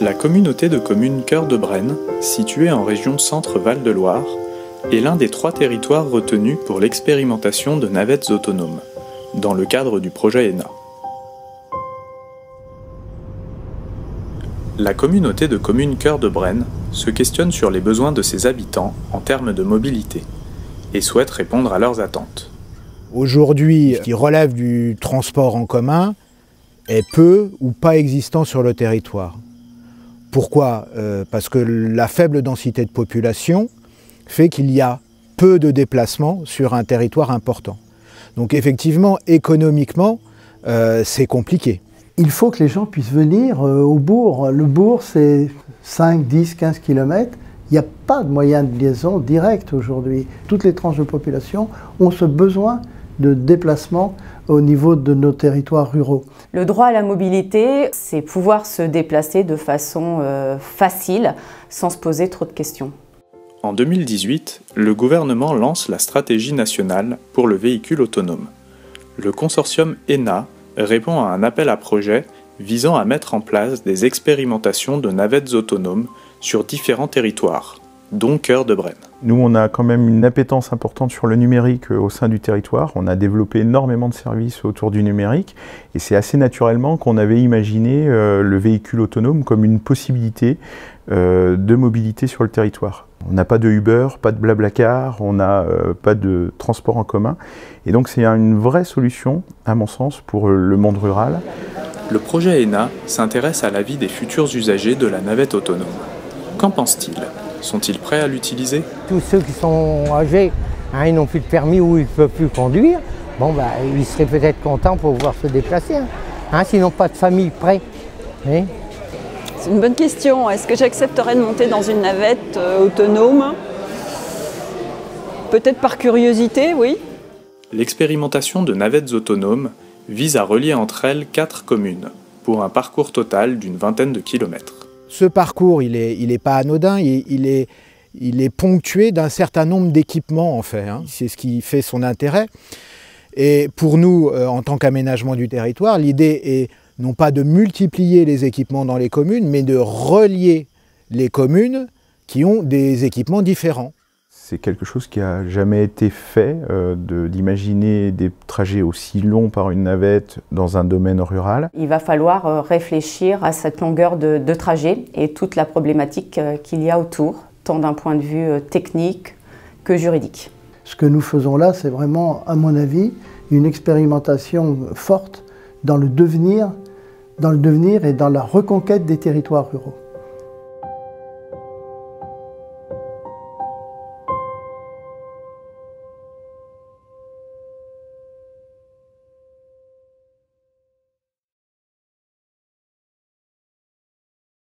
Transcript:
La communauté de communes Cœur de Brenne, située en région Centre-Val de Loire, est l'un des 3 territoires retenus pour l'expérimentation de navettes autonomes, dans le cadre du projet ENA. La communauté de communes Cœur de Brenne se questionne sur les besoins de ses habitants en termes de mobilité et souhaite répondre à leurs attentes. Aujourd'hui, ce qui relève du transport en commun est peu ou pas existant sur le territoire. Pourquoi ? Parce que la faible densité de population fait qu'il y a peu de déplacements sur un territoire important. Donc effectivement, économiquement, c'est compliqué. Il faut que les gens puissent venir au bourg. Le bourg, c'est 5, 10, 15 km. Il n'y a pas de moyen de liaison direct aujourd'hui. Toutes les tranches de population ont ce besoin de déplacement au niveau de nos territoires ruraux. Le droit à la mobilité, c'est pouvoir se déplacer de façon facile, sans se poser trop de questions. En 2018, le gouvernement lance la stratégie nationale pour le véhicule autonome. Le consortium ENA répond à un appel à projets visant à mettre en place des expérimentations de navettes autonomes sur différents territoires, dont Cœur de Brenne. Nous, on a quand même une appétence importante sur le numérique au sein du territoire. On a développé énormément de services autour du numérique et c'est assez naturellement qu'on avait imaginé le véhicule autonome comme une possibilité de mobilité sur le territoire. On n'a pas de Uber, pas de Blablacar, on n'a pas de transport en commun. Et donc c'est une vraie solution, à mon sens, pour le monde rural. Le projet ENA s'intéresse à l'avis des futurs usagers de la navette autonome. Qu'en pensent-ils ? Sont-ils prêts à l'utiliser ? Tous ceux qui sont âgés, ils n'ont plus de permis ou ils ne peuvent plus conduire, ils seraient peut-être contents pour pouvoir se déplacer. S'ils n'ont pas de famille près. C'est une bonne question. Est-ce que j'accepterais de monter dans une navette autonome ? Peut-être par curiosité, oui. L'expérimentation de navettes autonomes vise à relier entre elles 4 communes, pour un parcours total d'une vingtaine de kilomètres. Ce parcours, il est pas anodin, il est ponctué d'un certain nombre d'équipements en fait. C'est ce qui fait son intérêt. Et pour nous, en tant qu'aménagement du territoire, l'idée est non pas de multiplier les équipements dans les communes, mais de relier les communes qui ont des équipements différents. C'est quelque chose qui n'a jamais été fait, d'imaginer des trajets aussi longs par une navette dans un domaine rural. Il va falloir réfléchir à cette longueur de trajet et toute la problématique qu'il y a autour, tant d'un point de vue technique que juridique. Ce que nous faisons là, c'est vraiment, à mon avis, une expérimentation forte dans le devenir et dans la reconquête des territoires ruraux.